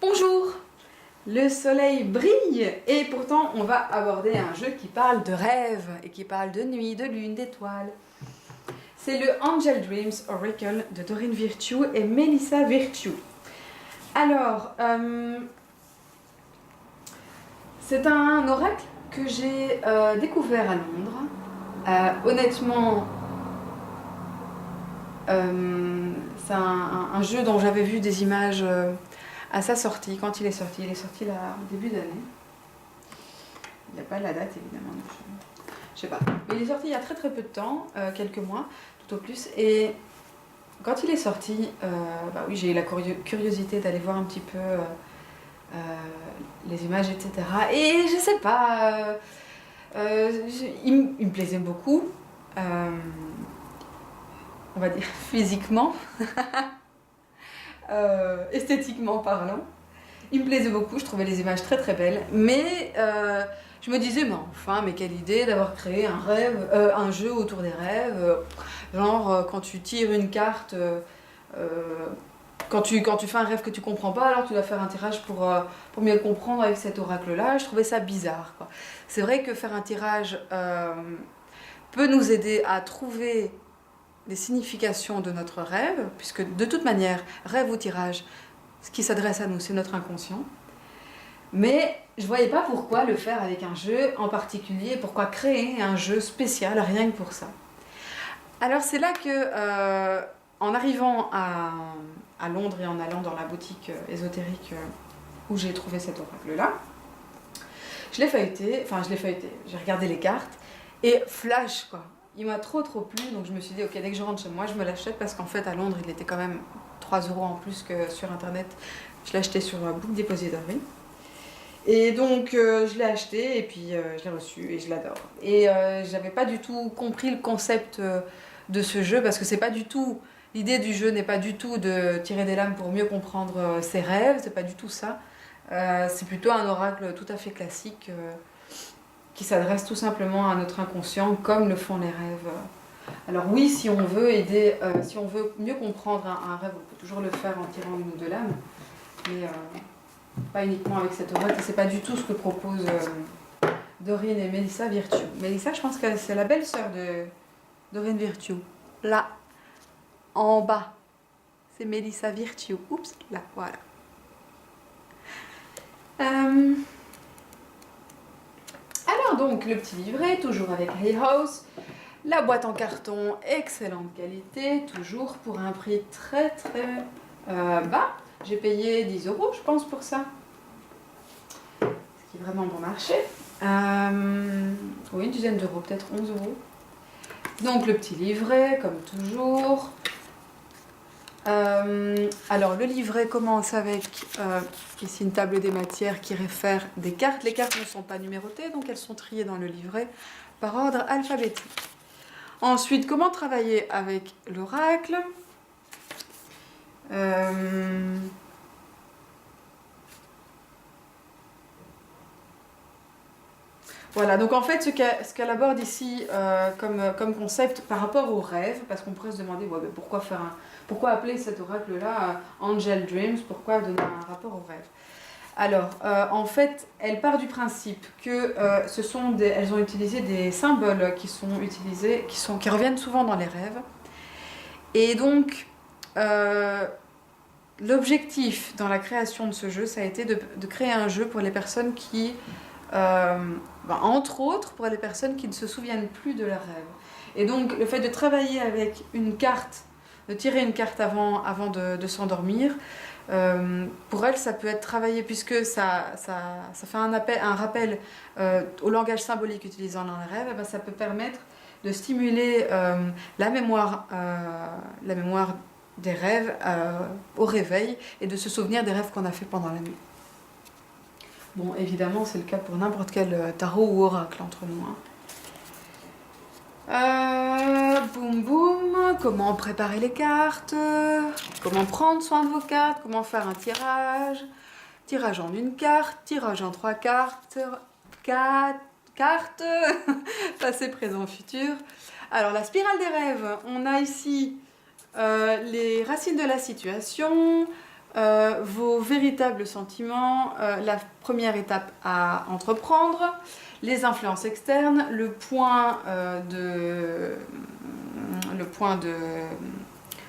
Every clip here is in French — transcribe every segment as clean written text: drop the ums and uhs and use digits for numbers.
Bonjour! Le soleil brille et pourtant on va aborder un jeu qui parle de rêve et qui parle de nuit, de lune, d'étoiles. C'est le Angel Dreams Oracle de Doreen Virtue et Melissa Virtue. Alors, c'est un oracle que j'ai découvert à Londres. Honnêtement, c'est un jeu dont j'avais vu des images à sa sortie, quand il est sorti là au début d'année. Il n'y a pas la date évidemment, je sais pas. Mais il est sorti il y a très peu de temps, quelques mois, tout au plus. Et quand il est sorti, bah oui, j'ai eu la curiosité d'aller voir un petit peu les images, etc. Et je sais pas, il me plaisait beaucoup, on va dire physiquement. Esthétiquement parlant, il me plaisait beaucoup, je trouvais les images très belles, mais je me disais mais quelle idée d'avoir créé un rêve, un jeu autour des rêves, genre quand tu tires une carte, quand tu fais un rêve que tu comprends pas, alors tu dois faire un tirage pour mieux le comprendre avec cet oracle là. Je trouvais ça bizarre, quoi. C'est vrai que faire un tirage peut nous aider à trouver les significations de notre rêve, puisque de toute manière, rêve ou tirage, ce qui s'adresse à nous, c'est notre inconscient. Mais je voyais pas pourquoi le faire avec un jeu en particulier, pourquoi créer un jeu spécial rien que pour ça. Alors c'est là que, en arrivant à Londres et en allant dans la boutique ésotérique où j'ai trouvé cet oracle-là, je l'ai feuilleté, j'ai regardé les cartes, et flash quoi. Il m'a trop plu, donc je me suis dit, ok, dès que je rentre chez moi, je me l'achète, parce qu'en fait, à Londres, il était quand même 3 € en plus que sur Internet. Je l'ai acheté sur Book Depository. Et donc, je l'ai acheté, et puis je l'ai reçu, et je l'adore. Et j'avais pas du tout compris le concept de ce jeu, parce que c'est pas du tout... L'idée du jeu n'est pas du tout de tirer des lames pour mieux comprendre ses rêves, c'est pas du tout ça. C'est plutôt un oracle tout à fait classique, qui s'adresse tout simplement à notre inconscient, comme le font les rêves. Alors oui, si on veut aider, si on veut mieux comprendre un rêve, on peut toujours le faire en tirant une ou deux lames, mais pas uniquement avec cet oracle. C'est pas du tout ce que proposent Doreen et Melissa Virtue. Melissa, je pense que c'est la belle-sœur de Doreen Virtue. Là, en bas, c'est Melissa Virtue. Oups, là, voilà. Alors donc, le petit livret, toujours avec Hay House. La boîte en carton, excellente qualité, toujours pour un prix très bas. J'ai payé 10 €, je pense, pour ça. Ce qui est vraiment bon marché. Oui, une dizaine d'euros, peut-être 11 €. Donc le petit livret, comme toujours. Alors le livret commence avec ici une table des matières qui réfère des cartes. Les cartes ne sont pas numérotées, donc elles sont triées dans le livret par ordre alphabétique. Ensuite, comment travailler avec l'oracle. Voilà, donc en fait, ce qu'elle aborde ici comme concept par rapport au rêve, parce qu'on pourrait se demander pourquoi appeler cet oracle-là Angel Dreams, pourquoi donner un rapport au rêve. Alors, en fait, elle part du principe que elles ont utilisé des symboles qui reviennent souvent dans les rêves. Et donc, l'objectif dans la création de ce jeu, ça a été de créer un jeu pour les personnes qui... entre autres pour les personnes qui ne se souviennent plus de leurs rêves. Et donc le fait de travailler avec une carte, de tirer une carte avant de s'endormir, pour elles ça peut être travaillé, puisque ça fait un rappel au langage symbolique utilisé dans les rêves. Et bien, ça peut permettre de stimuler la mémoire des rêves au réveil, et de se souvenir des rêves qu'on a fait pendant la nuit. Bon, évidemment, c'est le cas pour n'importe quel tarot ou oracle entre nous. Boum boum, comment préparer les cartes, comment prendre soin de vos cartes, comment faire un tirage en une carte, tirage en 3 cartes, 4 cartes, passé, présent, futur. Alors, la spirale des rêves, on a ici les racines de la situation, vos véritables sentiments, la première étape à entreprendre, les influences externes, le point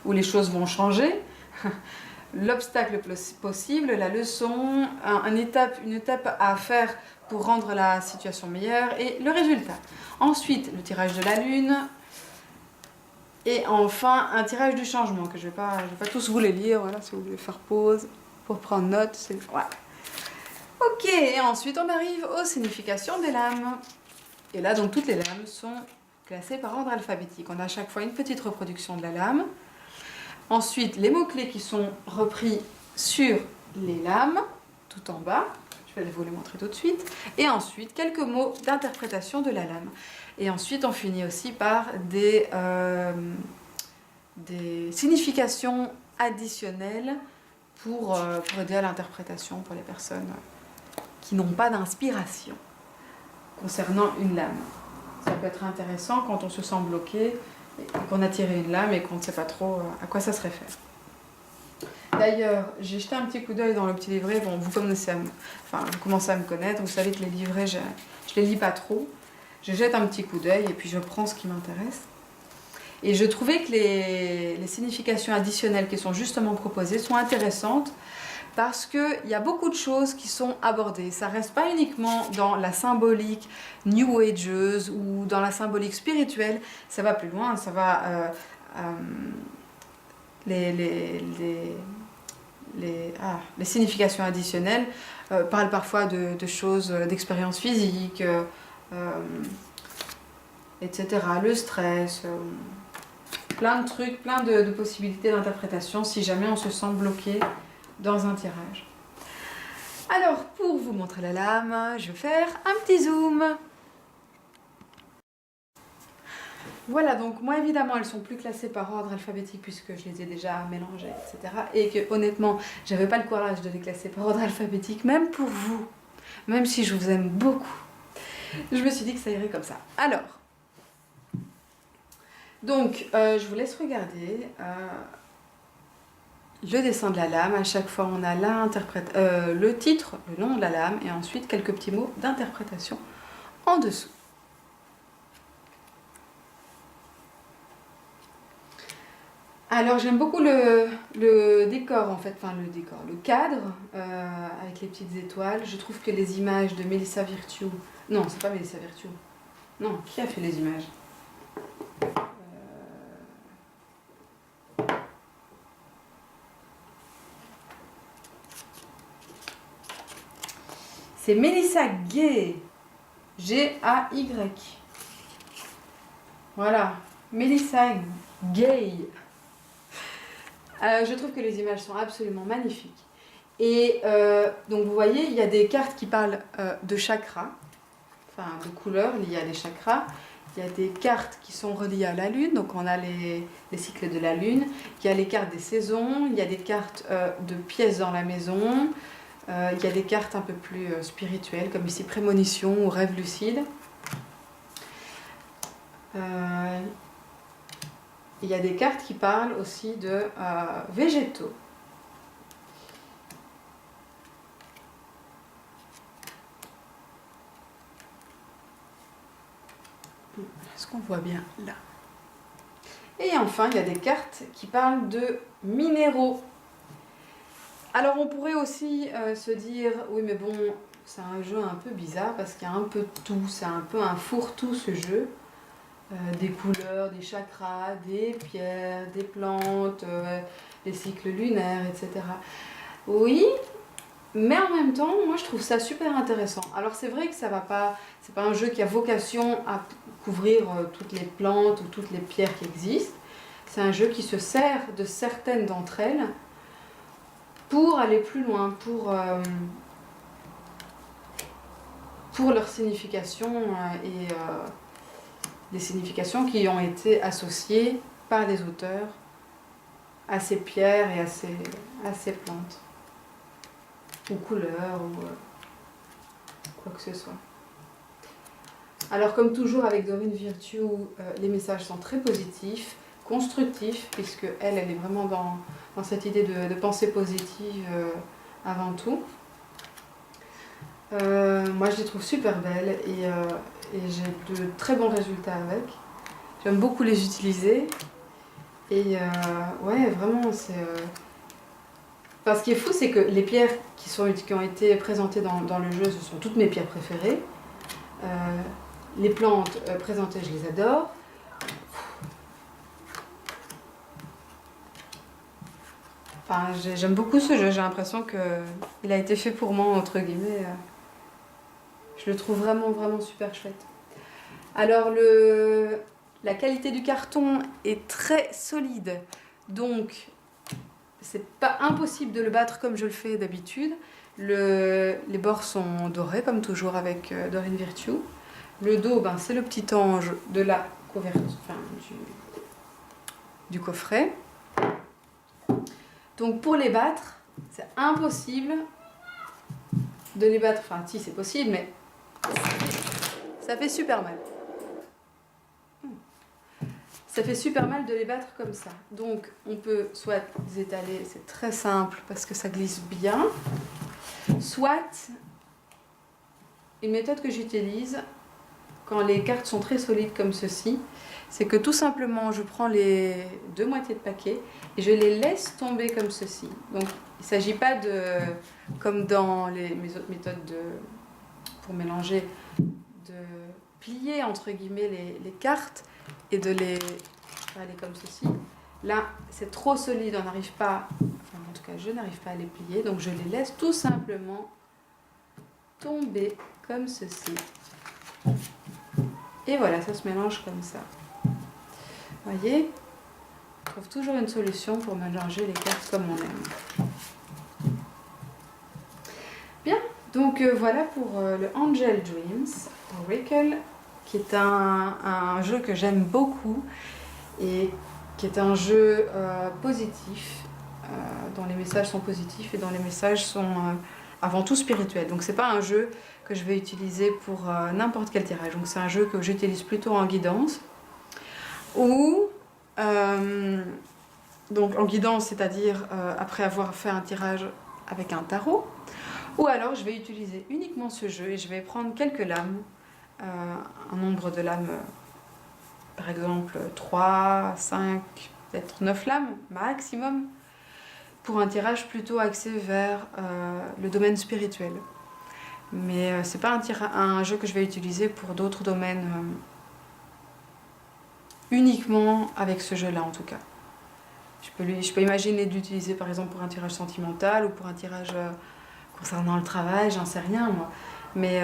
où les choses vont changer, l'obstacle possible, la leçon, une étape à faire pour rendre la situation meilleure et le résultat. Ensuite, le tirage de la lune. Et enfin, un tirage du changement, que je vais pas tous vous les lire, voilà, si vous voulez faire pause pour prendre note, c'est... Voilà. Ok, et ensuite on arrive aux significations des lames. Et là, donc, toutes les lames sont classées par ordre alphabétique. On a à chaque fois une petite reproduction de la lame. Ensuite, les mots-clés qui sont repris sur les lames, tout en bas. Je vais vous les montrer tout de suite. Et ensuite, quelques mots d'interprétation de la lame. Et ensuite, on finit aussi par des significations additionnelles pour aider à l'interprétation pour les personnes qui n'ont pas d'inspiration concernant une lame. Ça peut être intéressant quand on se sent bloqué et qu'on a tiré une lame et qu'on ne sait pas trop à quoi ça se réfère. D'ailleurs, j'ai jeté un petit coup d'œil dans le petit livret. Bon, vous commencez à me connaître. Vous savez que les livrets, je les lis pas trop. Je jette un petit coup d'œil et puis je prends ce qui m'intéresse. Et je trouvais que les significations additionnelles qui sont justement proposées sont intéressantes parce qu'il y a beaucoup de choses qui sont abordées. Ça ne reste pas uniquement dans la symbolique New Ageuse ou dans la symbolique spirituelle. Ça va plus loin. Ça va... les significations additionnelles parlent parfois de choses, d'expériences physiques, etc. Le stress, plein de trucs, plein de possibilités d'interprétation si jamais on se sent bloqué dans un tirage. Alors, pour vous montrer la lame, je vais faire un petit zoom. Voilà, donc moi évidemment elles sont plus classées par ordre alphabétique puisque je les ai déjà mélangées, etc. Et que honnêtement, j'avais pas le courage de les classer par ordre alphabétique, même pour vous, même si je vous aime beaucoup. Je me suis dit que ça irait comme ça. Alors, donc je vous laisse regarder le dessin de la lame. À chaque fois on a le titre, le nom de la lame et ensuite quelques petits mots d'interprétation en dessous. Alors j'aime beaucoup le décor en fait, le cadre avec les petites étoiles. Je trouve que les images de Melissa Virtue, non c'est pas Melissa Virtue, non, qui a fait les images C'est Melissa Gay, G-A-Y. Voilà, Melissa Gay. Je trouve que les images sont absolument magnifiques. Et donc vous voyez, il y a des cartes qui parlent de chakras, enfin de couleurs liées à des chakras. Il y a des cartes qui sont reliées à la lune, donc on a les cycles de la lune. Il y a les cartes des saisons, il y a des cartes de pièces dans la maison. Il y a des cartes un peu plus spirituelles, comme ici prémonition ou rêve lucide. Il y a des cartes qui parlent aussi de végétaux. Est-ce qu'on voit bien là? Et enfin, il y a des cartes qui parlent de minéraux. Alors on pourrait aussi se dire, oui mais bon, c'est un jeu un peu bizarre parce qu'il y a un peu de tout, c'est un peu un fourre-tout ce jeu. Des couleurs, des chakras, des pierres, des plantes, des cycles lunaires, etc. Oui, mais en même temps, moi je trouve ça super intéressant. Alors c'est vrai que ça va pas, c'est pas un jeu qui a vocation à couvrir toutes les plantes ou toutes les pierres qui existent. C'est un jeu qui se sert de certaines d'entre elles pour aller plus loin, pour leur signification et des significations qui ont été associées par les auteurs à ces pierres et à ces plantes, ou couleurs, ou quoi que ce soit. Alors comme toujours avec Dorine Virtue, les messages sont très positifs, constructif, puisque elle est vraiment dans cette idée de pensée positive avant tout. Moi je les trouve super belles et j'ai de très bons résultats avec. J'aime beaucoup les utiliser et ouais vraiment c'est... Enfin, ce qui est fou c'est que les pierres qui ont été présentées dans le jeu, ce sont toutes mes pierres préférées. Les plantes présentées, je les adore. Enfin, j'aime beaucoup ce jeu, j'ai l'impression qu'il a été fait pour moi, entre guillemets. Je le trouve vraiment, vraiment super chouette. Alors, la qualité du carton est très solide, donc c'est pas impossible de le battre comme je le fais d'habitude. Les bords sont dorés, comme toujours avec Dorine Virtue. Le dos, ben, c'est le petit ange de la couverture, enfin, du coffret. Donc pour les battre, c'est impossible de les battre. Enfin, si, c'est possible, mais ça fait super mal. Ça fait super mal de les battre comme ça. Donc on peut soit les étaler, c'est très simple parce que ça glisse bien. Soit, une méthode que j'utilise quand les cartes sont très solides comme ceci, c'est que tout simplement je prends les 2 moitiés de paquet et je les laisse tomber comme ceci. Donc il ne s'agit pas de, comme dans mes autres méthodes pour mélanger, de plier entre guillemets les cartes et de les aller comme ceci. Là c'est trop solide, on n'arrive pas, enfin en tout cas je n'arrive pas à les plier, donc je les laisse tout simplement tomber comme ceci. Et voilà, ça se mélange comme ça. Vous voyez, on trouve toujours une solution pour mélanger les cartes comme on aime. Bien, donc voilà pour le Angel Dreams Oracle, qui est un jeu que j'aime beaucoup et qui est un jeu positif, dont les messages sont positifs et dont les messages sont avant tout spirituels. Donc c'est pas un jeu que je vais utiliser pour n'importe quel tirage. Donc c'est un jeu que j'utilise plutôt en guidance ou donc en guidance, c'est-à-dire après avoir fait un tirage avec un tarot, ou alors je vais utiliser uniquement ce jeu et je vais prendre quelques lames, un nombre de lames, par exemple 3, 5, peut-être 9 lames maximum, pour un tirage plutôt axé vers le domaine spirituel. Mais c'est pas un jeu que je vais utiliser pour d'autres domaines, uniquement avec ce jeu-là en tout cas. Je peux imaginer d'utiliser par exemple pour un tirage sentimental ou pour un tirage concernant le travail, j'en sais rien moi. Mais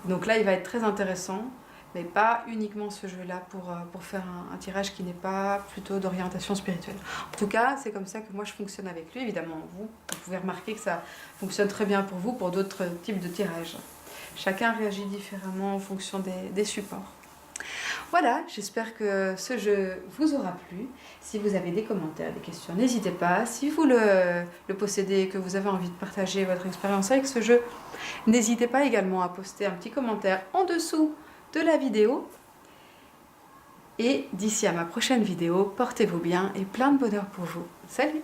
donc là il va être très intéressant, mais pas uniquement ce jeu-là pour faire un tirage qui n'est pas plutôt d'orientation spirituelle. En tout cas, c'est comme ça que moi je fonctionne avec lui. Évidemment, vous pouvez remarquer que ça fonctionne très bien pour vous, pour d'autres types de tirages. Chacun réagit différemment en fonction des supports. Voilà, j'espère que ce jeu vous aura plu. Si vous avez des commentaires, des questions, n'hésitez pas. Si vous le possédez et que vous avez envie de partager votre expérience avec ce jeu, n'hésitez pas également à poster un petit commentaire en dessous de la vidéo. Et d'ici à ma prochaine vidéo, portez-vous bien et plein de bonheur pour vous. Salut!